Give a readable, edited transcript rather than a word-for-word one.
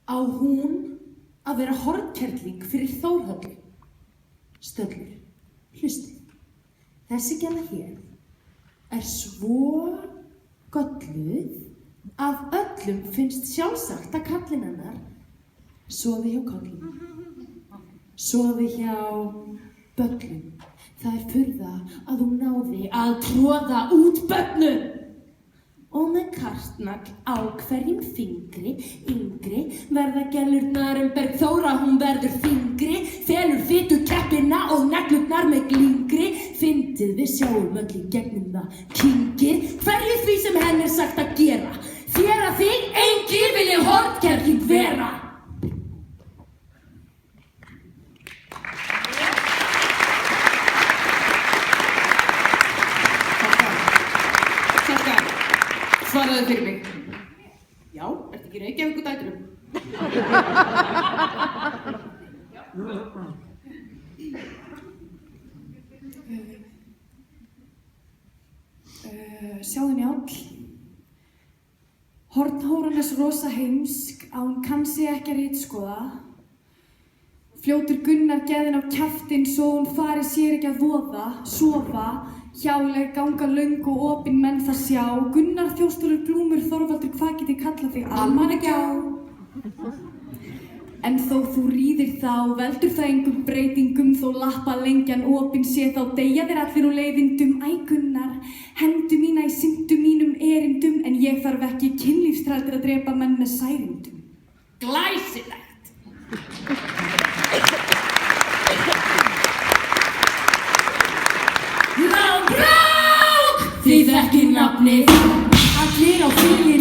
Á hún að vera hornkerling fyrir Þórhöllu? Stöllur, hlustið. Þessi gæla hér svo gölluð að öllum finnst sjálfsagt að kallinn hennar sofi hjá köllum, sofi hjá böllum. Það furða að hún náði að troða út böllum. Og með kartnagl á hverjum fingri, yngri, verða gælurnar Bergþóra, hún verður þyngri, felur fitu keppina og neglurnar með glingri. Fyndið við sjáum öll í gegnum það kyngir, hverju því sem henni sagt að gera. Þér að þig engir vilji hornkerling vera. Svaraðu fyrir mig. Já, ertu ekki Reykjavík og dætrum? Sjáðu Njáll. Hornhóran rosa heimsk að hún kann sig ekki að ritskoða. Fljótur Gunnar geðin á kjaftinn svo hún fari sér ekki að voða, sofa. Hjáleg ganga löng og opin menn það sjá. Gunnar Þjóstólfur Glúmur Þorvaldur, hvað get ég kallað þig? Almannagjá. En þó þú ríðir þá, veldur það engum breytingum, þó lappa lengjan opin sé þá deyja þér allir úr leiðindum. Æ Gunnar, hendur mína í syndu mínum erindum, en ég þarf ekki kynlífstræðir að drepa menn með særindum. Glæsilegt! Rák! Þið þekkið nafnið, allir á fylgir